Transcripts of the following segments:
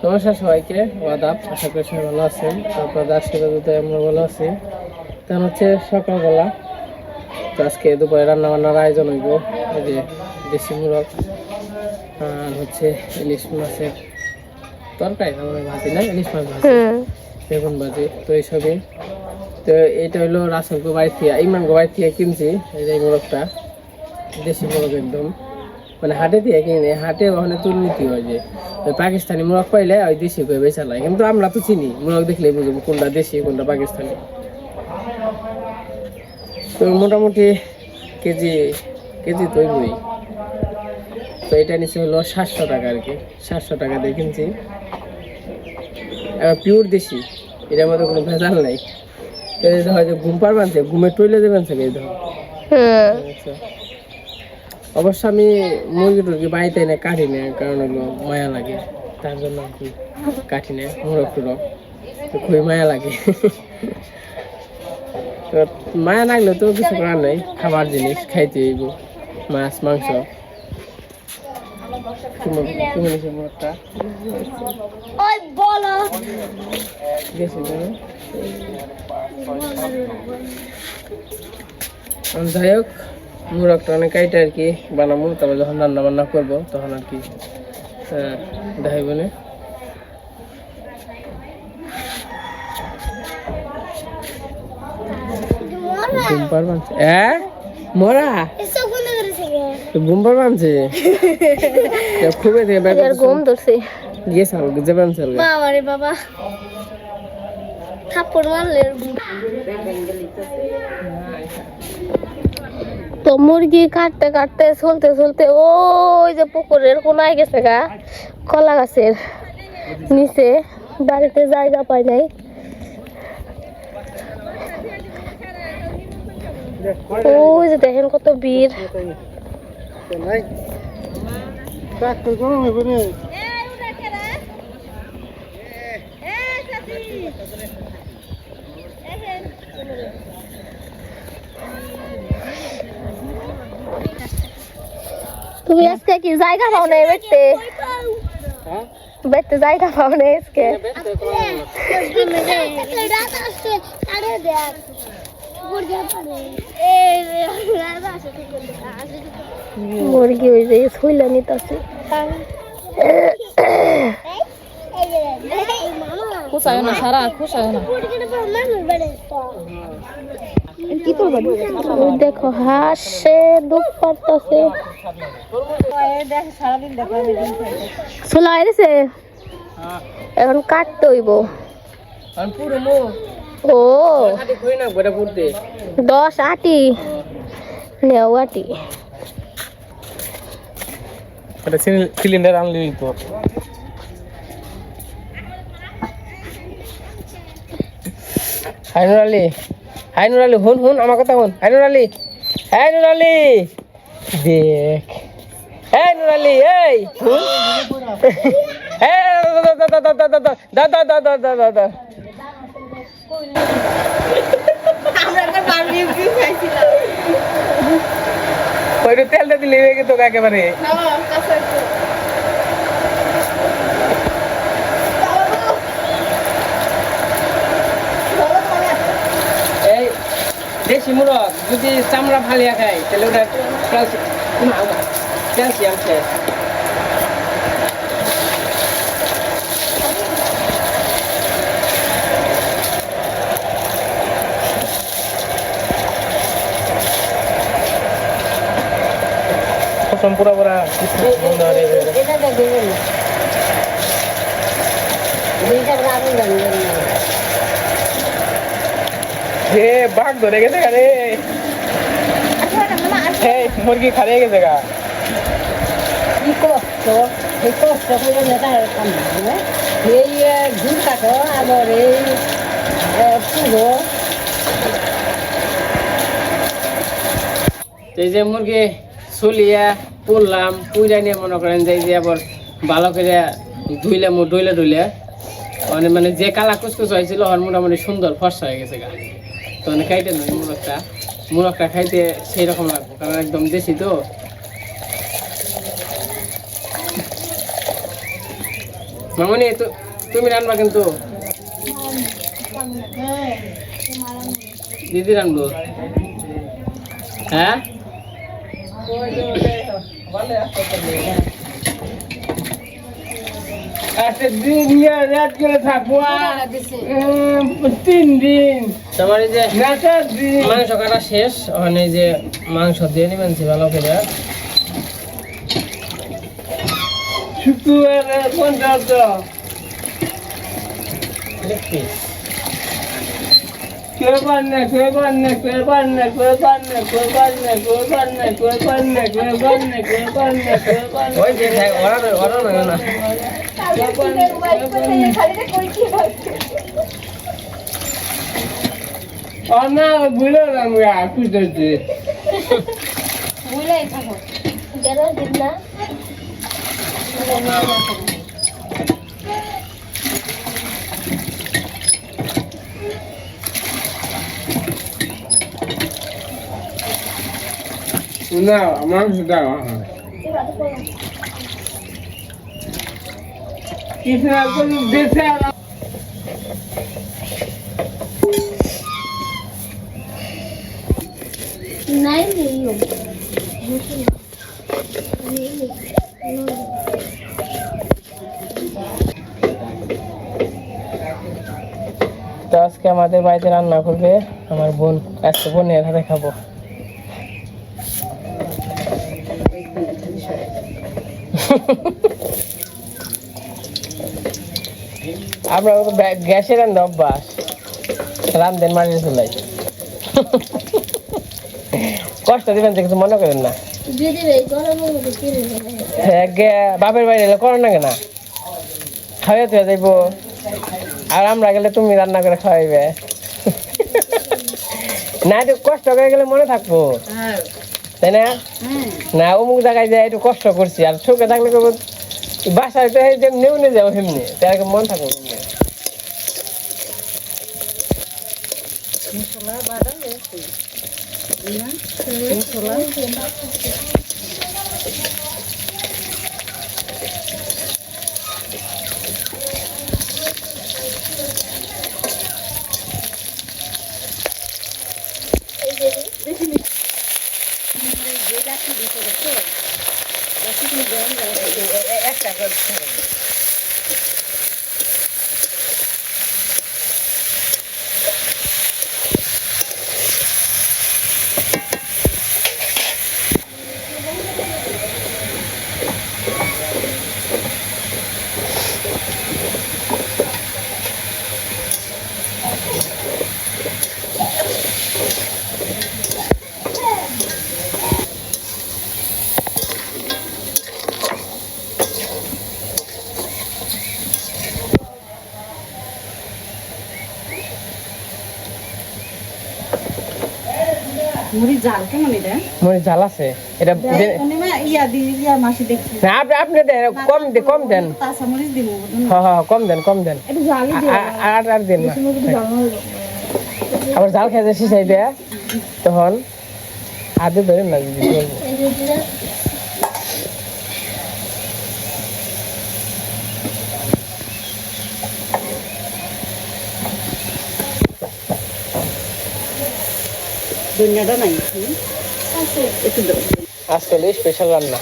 নমস্কার সবাইকে, আদাব। আশা করি সবাই ভালো আছেন। তারপর আশীর্বাদ আমরা ভালো আছি। তখন হচ্ছে সকালবেলা, তো আজকে দুপুরে রান্না বান্নার আয়োজন হইব। এই যে দেশি মুরগ আর হচ্ছে ইলিশ মাছের তরকারি, মানে ভাজি না, ইলিশ মাছ ভাজি, বেগুন ভাজি, তো এইসবই। তো এইটা হলো রাসেলগো বাড়ি থেকে, ইমরানগো বাড়ি থেকে কিনছি। এই যে মুরগটা দেশি মুরগ একদম, মানে হাটে দিয়ে কিনে, হাটে ওখানে দুর্নীতি হয় যে ওই পাকিস্তানি মুরগ পাইলে ওই দেশি করে বেচা লাগে, কিন্তু আমরা তো চিনি, মুরগ দেখলে বুঝবো কোনটা দেশি কোনটা পাকিস্তানি। তো মোটামুটি কেজি কেজি তো ওই, তো এটা নিচে হলো 700 টাকা আর কি, 700 টাকা দিয়ে কিনছি। পিওর দেশি, এটার মধ্যে কোনো ভেজাল নাই। হয়তো ঘুম পার বানছে, ঘুমে টইলে দেবেন এই ধর। অবশ্য আমি মুরগি টুরগি বাড়িতে এনে কাটি না, কারণ হলো মায়া লাগে, তার জন্য আর কি কাটি না মুরগ টুরগ, তো খুবই মায়া লাগে। তো মায়া লাগলে তো কিছু করার নাই, খাবার জিনিস খাইতে হইব, মাছ মাংস। যাই হোক, মুরগটা অনেক কাইটা আর কি বানাবো, তারপর যখন রান্না বান্না করবো তখন আর কি দেখাইব না। বুম্পার বানছে, মরা বুম্পার বানছে, খুবই ঘুম ধরছে, গেছে যাবেন বাবা রে বাবা, থাপ্পড় মারলে। তো মুরগি কাটতে কাটতে চলতে চলতে ওই যে পুকুরের কোনায় গেছে গা, কলা গাছের নিচে, বাড়িতে জায়গা পাই নাই। ওই যে দেখেন কত ভিড়। তুমি আজকে কি জায়গা পাও না বেতে? বেতে জায়গা পাও না আজকে? মুরগি ওই যে শুইলা নিতেছে, খুশায় না সারা, খুশায় না। দেখো হাসে দুঃখ পারতেছে, ছোলা হয়েছে, এখন কাটতে হইব। ও 10 আটি নেও, আটি সিলিন্ডার আনলি তো। হাইনুর আলী, হাইনুর আলী, হুন হুন আমার কথা হুন। হাইনুর আলী, হাইনুর আলী, দেখ, হাইনুর আলী, এই দাদা তেলটা দিলে তো একেবারে এই দেশি মুরগ যদি চামড়া ফালিয়া খায় তাহলে ওটা ক্যালসিয়াম শেষ। পুরা পুরা বাঘ ধরে গেছে রে, মুরগি খারিয়ে গেছে গা। কি কষ্ট, এই কষ্ট করে এই ঘুর কাটো, আবার এই পুরো এই যে মুরগি চলিয়া পড়লাম, পুইরা নিয়ে মনে করেন যে আবার ভালো করে ধুইলাম, ধুইলে মানে যে কালা কুচকুচ হয়েছিল আর মোটামুটি সুন্দর ফর্সা হয়ে গেছে গা। তো খাইতে নয় মুরগটা খাইতে সেই রকম লাগবে, কারণ একদম দেশি তো। মামনি তুমি রান্না কিন্তু দিদি রান্নবো হ্যাঁ আচ্ছা দিন রাত করে থাকবো 3 দিন তোমার এই যে মাংস কাটা শেষ ওখানে যে মাংস দিয়ে নিবেন ভালো করে শুক্রবার 50 না মাংস দাও কিছু দেশে नहीं नहीं हो তো আজকে আমাদের বাড়িতে রান্না করবে আমার বোন আজকে বোনের হাতে খাবো আমরা গ্যাসে রান্না অভ্যাস রান্ধেন মাটির চুলাই কষ্ট দিবেন তো কিছু মনে করেন না বাপের বাড়ি এলে করো না কেনা খাওয়াই তো যাইব আর আমরা গেলে তুমি রান্না করে খাওয়াইবে না একটু কষ্ট করে গেলে মনে থাকবো তাই না না অমুক জায়গায় যায় একটু কষ্ট করছি আর সুখে থাকলে করবো বাসায় তো নেউনে যাবো সেমনি তাই মন থাকবো মুড়ি জাল কেমন এটা মনে জাল আছে এটা না আপনি দেন কম দেন হ্যাঁ কম দেন আর দেন না আবার জাল খেয়ে যাচ্ছি সাইডে তখন আদে ধরেন না দুনিয়াটা নাই একটু আজকাল স্পেশাল রান্না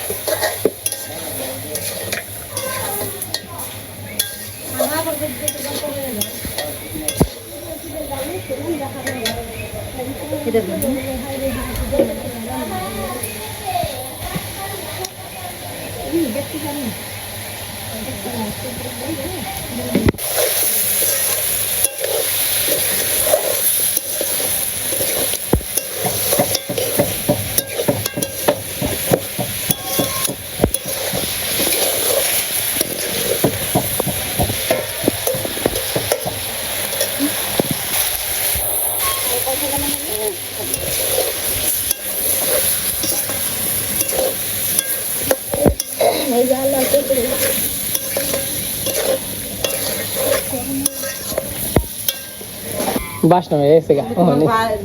বাসনা হয়ে গেছে গা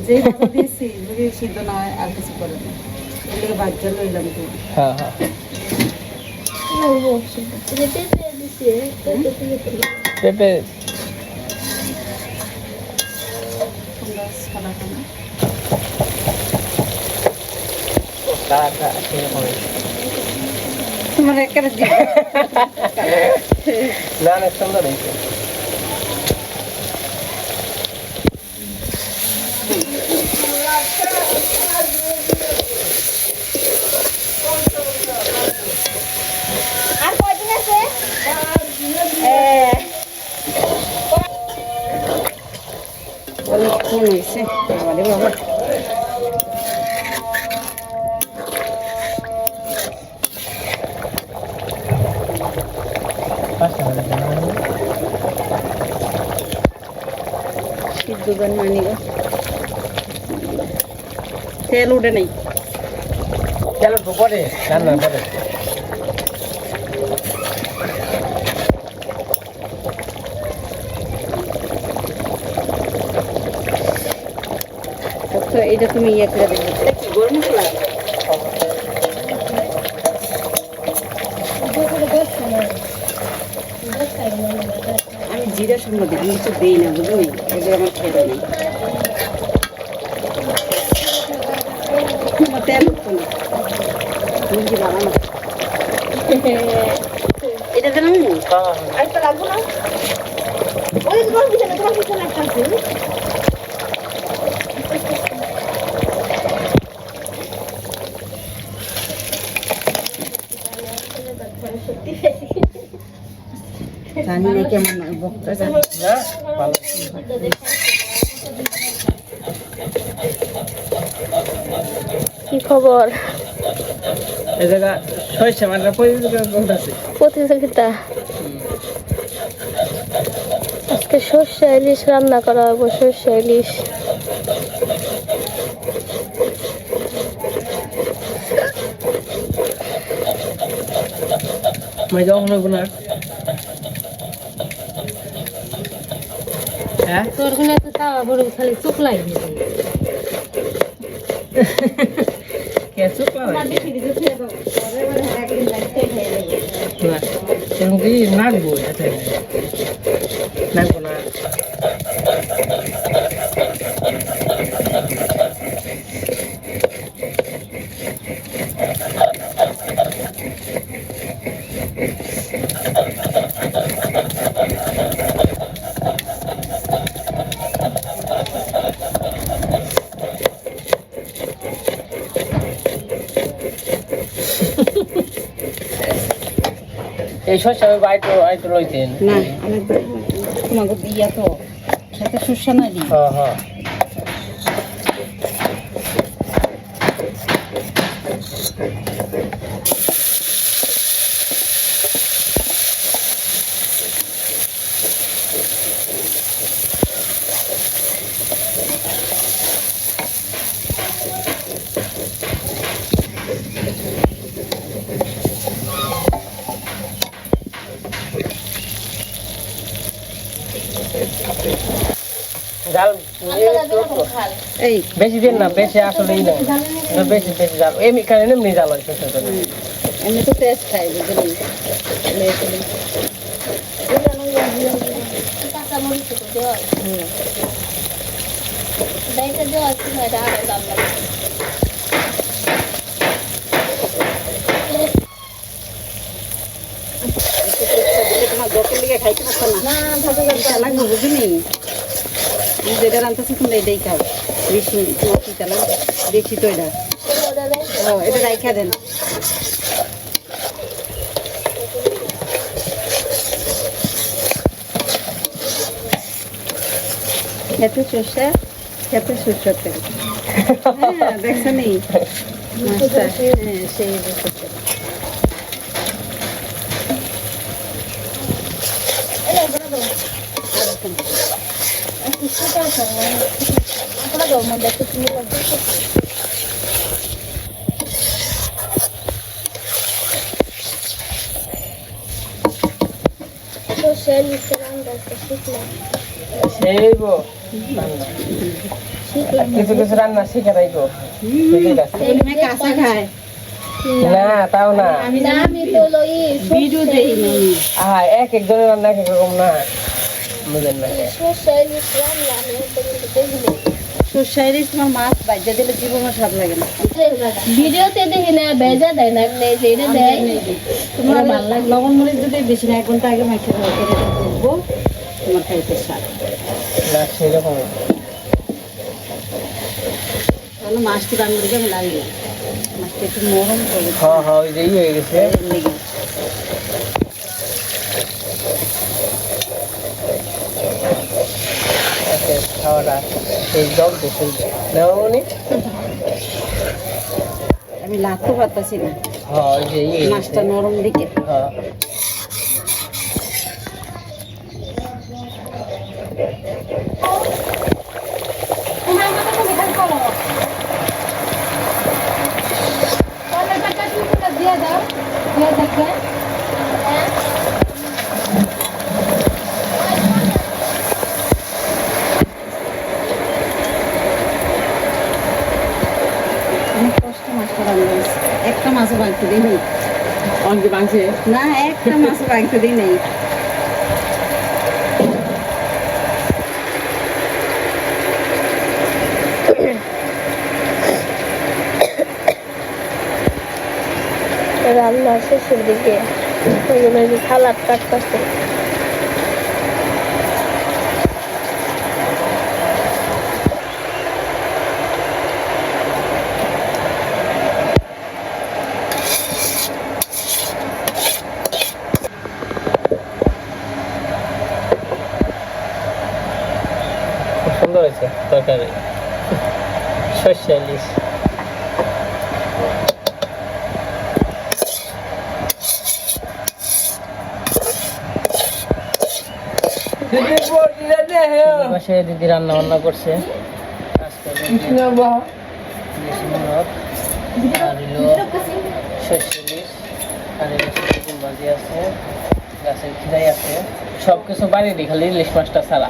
যে দিয়েছি যদি সিদ্ধ না হয় আর কিছু করে না এগুলো বাচ্চা লইলাম তো হ্যাঁ No, পেঁপে তোমরা সাদা খানা তোমার একেবারে না না সুন্দর হয়েছে আর কয়দিন আছে অনেকক্ষণ হয়েছে বাবারে বাবা সিদ্ধ দেন মানি গো তেল উঠে নেই চলো তো পরে রান্না পরে তো এইটা তুমি ইয়ে করে দেবে এটা কি গরম মশলা আমি জিরা সঙ্গে দিই আমি কিছু দিই না বুঝলি এগুলো আমার খেতে নেই আমার তেল উঠতো না মুরগি বানানো এটা দিলাম আরেকটা রাখবো না ওই তোমার পিছনে একটা আছে জানি না কেমন বক্তা জানি না ভালো কি খবর? এই জায়গা সরিষা মাঠটা পরিচিত প্রতিযোগিতা আজকে সর্ষে ইলিশ রান্না করা হবে। সর্ষে ইলিশ मैं जाऊँ ना गुना हैं তোর গুলো তো তাওয়া বড় খালি চোখ লাগে क्या चुप ला ना क्योंकि नाक बोल ऐसे नाक बोला এই সরষা আইতো লইতেন না আমি তোমাকে দিয়া তো খেতে সুস্বা না দিই হ্যাঁ হ্যাঁ জাল এই বেশি দিন না বেশি আসলেই না বেশি বেশি জাল এমনি কারণে এমনি জাল হয় এমনি তো টেস্ট খাই বুঝলি কাঁচা মরিচ দেওয়া এটা দেওয়া আছে না এটা আরো দাম লাগে তোমার দোকান দিকে খাইতে পারছো না লাগবে বুঝলি যেটা রান্তাছি তোমরা এটাই খাও বেশি তোমার কি চালা বেশি তো এটা এটা রাইখা দেন খেতে চষা খেতে সুস্বাদ হ্যাঁ দেখছো নি মাছটা হ্যাঁ সেই সুস্বাদ সেই গো কিছু কিছু রান্না শিখে রাখো এমনি কাঁচা খায় না তাও না আমি না আমি তো হলো ভিডিও দেখি নাই এক একজনের রান্না এক এক রকম না বুঝেন না সর্ষে ইলিশ রান্না আমি তো দেখিনি সর্ষে ইলিশ তোমার মাছ বাজা দিলে জীবনের স্বাদ লাগে না ভিডিওতে দেখি না ভেজা দেয় না এমনি যে এটা দেয় তোমার ভালো লাগে লবণ মরিচ যদি বেশি না 1 ঘন্টা আগে মাখিয়ে রাখবো তোমার খাইতে স্বাদ না সেরকম তাহলে মাছটি রান্না করে আমি লাগবে মাছটা একটু নরম করে হ্যাঁ হ্যাঁ ওই যে হয়ে গেছে লেগে খাওয়াটা এই জল দেখে নেওয়া মনে আমি লাগতে পারতাছি না হ্যাঁ ওই যে মাছটা নরম দিকে হ্যাঁ অনেক কষ্ট মাছটা রান্না হয়েছে একটা মাছও ভাঙতে দিই নেই অনেকে বাংছে না একটা মাছও ভাঙতে দিই নেই রান্না শেষের দিকে ওই জন্য এই যে সালাদ কাটতেছে খুব সুন্দর হয়েছে তরকারি সর্ষে ইলিশ পাশে দিদি রান্না বান্না করছে আজকে দেশি মুরগ আর হলো সর্ষে ইলিশ আর চিকেন ভাজি আছে গাছের খিরাই আছে সব কিছু বাড়িরই খালি ইলিশ মাছটা ছাড়া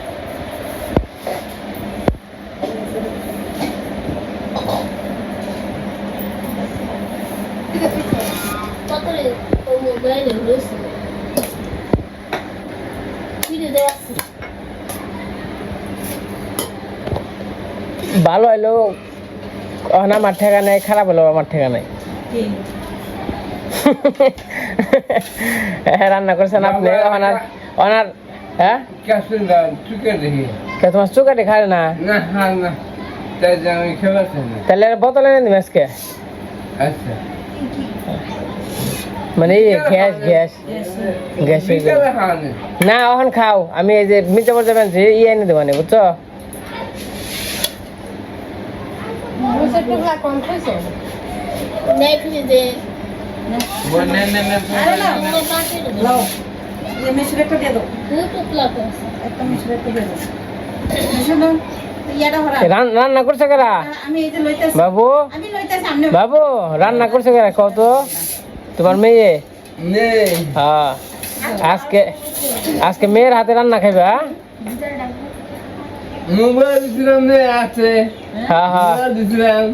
ভালো হইলো আমার ঠেকা নাই খারাপ হলো আমার ঠেকা নাই রান্না করছেন আপনি ওনার ওনার হ্যাঁ তোমার চুকাটি খায় না তাহলে বোতল এনে দিবি আজকে মানে গ্যাস গ্যাস গ্যাস না এখন খাও আমি এই যে মির্জাপুর যাবেন যে এনে দেবো না বুঝছো মিশরে একটা দিয়ে দাও একটা মিশরে একটা দিয়ে দাও মিশরে দাও ইয়াটা হরা রান্না করছে কারা আমি এই যে লইতাছি বাবু আমি লইতাছি আমনে বাবু রান্না করছে কারা কত তোমার মেয়ে হ্যাঁ আজকে আজকে মেয়ের হাতে রান্না খাইবা মোবাইল দিলাম রে আছে হ্যাঁ হ্যাঁ মোবাইল দিলাম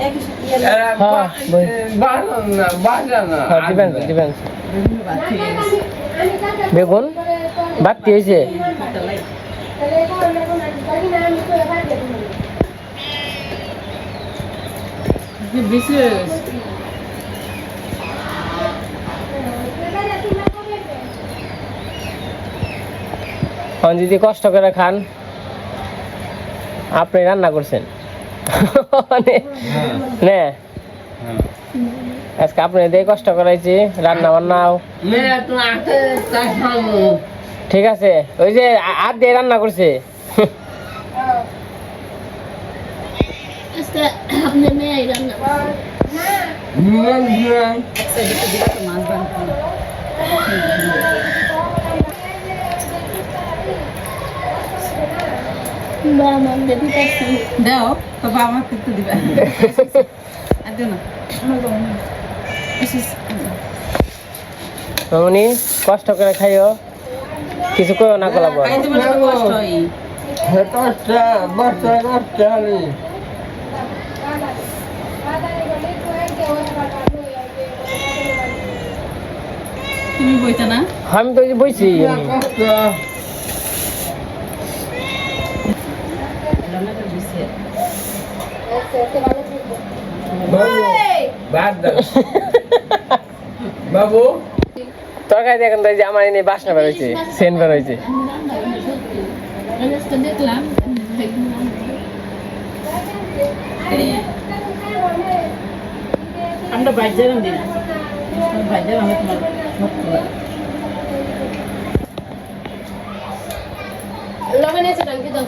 এক ইয়া হ্যাঁ বাজানা দিবেন দিবেন বেগুন বাড়তি হয়েছে বিশেষ যদি কষ্ট করে খান আপনি রান্না করছেন নে আজকে আপনি দিয়ে কষ্ট করাইছি রান্না বান্নাও ঠিক আছে ওই যে হাত দিয়ে রান্না করছে আপনার মেয়ে রান্না মাছ বানাবো দাও তো বাবা কিন্তু দিবা আর দিও না মামনি কষ্ট করে খাইও কিছু করো না কলা বল খাইতে বলে তো কষ্ট হয় তুমি বইতা না? আমি তো এই যে বইছি এমনি। রান্না করে দিছে। বাবু তরকারি দেখেন তো এই যে আমার এনে বাসনা বেরোইছে, সেন্ট বেরোইছে। দেখলাম আমরা বাইরে রান্ধি না। বাইরে রান্না তোমার শক্ত লাগে। লবণ এসে টাঙ্কি দাও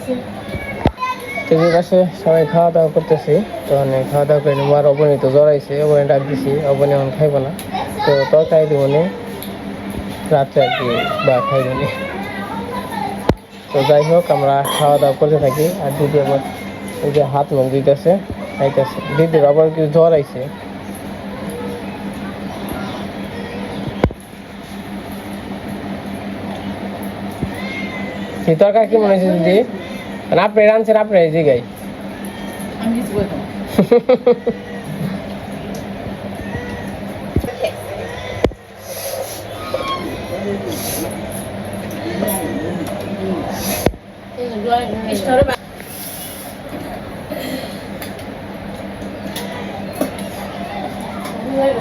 তো যে পাশে সবাই খাওয়া দাওয়া করতেছি, তো অনেক খাওয়া দাওয়া করে নেবো। আর অবনী তো জ্বরাইছে, অবনী ডাক দিছি, অবনী এখন খাইবো না, তো তরকারি দিব নি রাত্রে আর কি, বা খাইব নি। তো যাই হোক আমরা খাওয়া দাওয়া করতে থাকি। আর দিদি আবার এই যে হাত মুখ দিতেছে, খাইতেছে। দিদির আবার কিছু জ্বর আইছে। কি তরকারি কি মনে হয়েছে দিদি? আপনি রাঁধছেন, আপনি এই জায়গায় আমি কিছু বলবো না।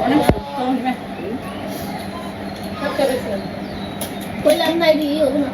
অনেক শক্ত হবে। কইলাম না এডি ওগুলো